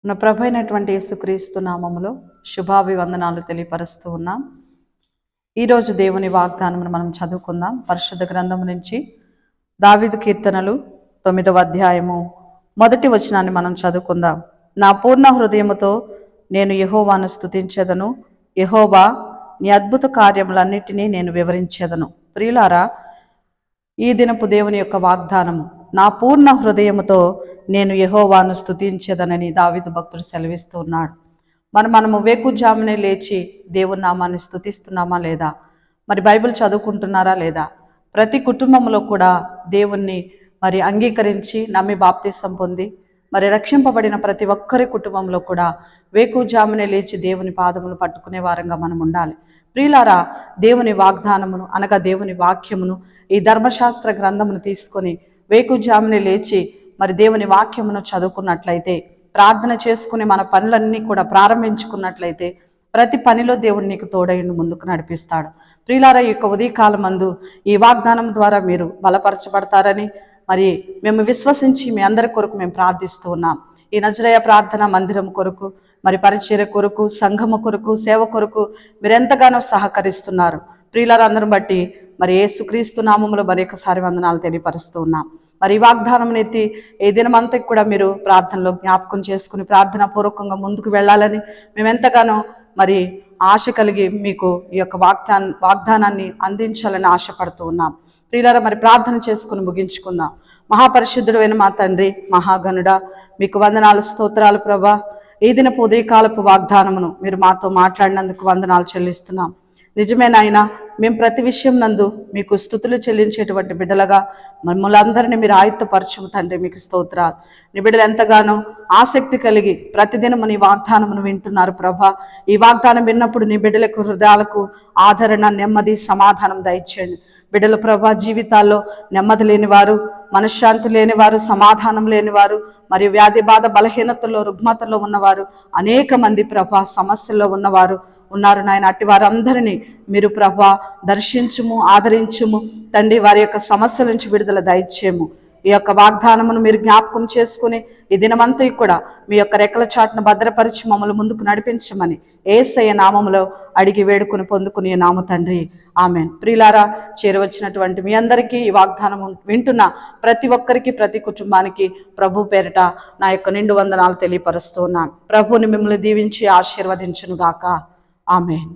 మన ప్రభు అయినటువంటి యేసుక్రీస్తు నామములో శుభాభివందనాలు తెలియపరుస్తూ ఉన్నాం. ఈరోజు దేవుని వాగ్దానమును మనం చదువుకుందాం. పరిశుద్ధ గ్రంథం నుంచి దావీదు కీర్తనలు 9వ అధ్యాయము 1వ వచనాన్ని మనం చదువుకుందాం. నా పూర్ణ హృదయముతో నేను యెహోవాను స్తుతించెదను, యెహోవా నీ అద్భుత కార్యములన్నిటినీ నేను వివరించెదను. ప్రియులారా, ఈ దినపు దేవుని యొక్క వాగ్దానము, నా పూర్ణ హృదయముతో నేను యెహోవాను స్తుతించెదనని దావీదు భక్తుడు సెలవిస్తూ ఉన్నాడు. మనము వేకుజామునే లేచి దేవుని నామాన్ని స్తుతిస్తున్నామా లేదా? మరి బైబిల్ చదువుకుంటున్నారా లేదా? ప్రతి కుటుంబంలో కూడా దేవుణ్ణి అంగీకరించి నమ్మి బాప్తిసం పొంది రక్షింపబడిన ప్రతి ఒక్కరి కుటుంబంలో కూడా వేకుజామునే లేచి దేవుని పాదములు పట్టుకునే వారంగా మనం ఉండాలి. ప్రియులారా, దేవుని వాగ్దానమును అనగా దేవుని వాక్యమును, ఈ ధర్మశాస్త్ర గ్రంథమును తీసుకొని వేకుజామునే లేచి దేవుని వాక్యమును చదువుకున్నట్లయితే, ప్రార్థన చేసుకుని మన పనులన్నీ కూడా ప్రారంభించుకున్నట్లయితే ప్రతి పనిలో దేవుడు నీకు తోడైండు ముందుకు నడిపిస్తాడు. ప్రియులారా, ఈ యొక్క ఉదయకాలం మందు ఈ వాగ్దానం ద్వారా మీరు బలపరచబడతారని మేము విశ్వసించి మీ అందరి కొరకు మేము ప్రార్థిస్తూ ఉన్నాం. ఈ నజరేయ ప్రార్థన మందిరం కొరకు, పరిచర్య కొరకు, సంఘము కొరకు, సేవ కొరకు మీరు ఎంతగానో సహకరిస్తున్నారు. ప్రియులారా, అందరం బట్టి యేసుక్రీస్తు నామములో మరొకసారి వందనాలు తెలియపరుస్తూ ఉన్నాం. ఈ వాగ్దానం ఎత్తి ఈ దినమంతా కూడా మీరు ప్రార్థనలో జ్ఞాపకం చేసుకుని ప్రార్థనా పూర్వకంగా ముందుకు వెళ్ళాలని మేము ఎంతగానో ఆశ కలిగి మీకు ఈ యొక్క వాగ్దానాన్ని అందించాలని ఆశపడుతూ ఉన్నాం. ప్రియులారా, ప్రార్థన చేసుకుని ముగించుకుందాం. మహాపరిశుద్ధుడు అయిన మా తండ్రి, మహాగణుడా, మీకు వందనాలు, స్తోత్రాలు ప్రభా. ఈ దినపు ఉదయకాలపు వాగ్దానమును మీరు మాతో మాట్లాడినందుకు వందనాలు చెల్లిస్తున్నాం. నిజమేనాయనా, మేము ప్రతి విషయం నందు మీకు స్తుతులు చెల్లించేటువంటి బిడ్డలుగా మమ్మల్ని అందరినీ మీరు ఆయుత్తపరచము తండ్రి. మీకు స్తోత్రాలు. నీ బిడ్డలు ఎంతగానో ఆసక్తి కలిగి ప్రతిదినము నీ వాగ్దానమును వింటున్నారు ప్రభా. ఈ వాగ్దానం విన్నప్పుడు నీ బిడ్డలకు హృదయాలకు ఆదరణ, నెమ్మది, సమాధానం దయచేయండి. బిడ్డల ప్రభా జీవితాల్లో నెమ్మది లేనివారు, మనశ్శాంతి లేనివారు, సమాధానం లేనివారు, వ్యాధి బాధ, బలహీనతలో, రుగ్మతలో ఉన్నవారు అనేక మంది ప్రభా సమస్యల్లో ఉన్నవారు ఉన్నారు నాయన. అట్టి వారందరినీ మీరు ప్రభా దర్శించుము, ఆదరించుము తండ్రి. వారి యొక్క సమస్యల నుంచి విడుదల దయచేయము. ఈ యొక్క వాగ్దానమును మీరు జ్ఞాపకం చేసుకుని ఈ దినమంతా కూడా మీ యొక్క రెక్కల చాటును భద్రపరిచి మమ్మల్ని ముందుకు నడిపించమని యేసయ్య నామములో అడిగి వేడుకుని పొందుకునే నామ తండ్రి, ఆమెన్. ప్రియులారా, చేరవచ్చినటువంటి మీ అందరికీ ఈ వాగ్దానము వింటున్న ప్రతి ఒక్కరికి, ప్రతి కుటుంబానికి ప్రభు పేరిట నా యొక్క నిండు వందనాలు తెలియపరుస్తున్నాను. ప్రభువుని మిమ్మల్ని దీవించి ఆశీర్వదించును గాక. ఆమెన్.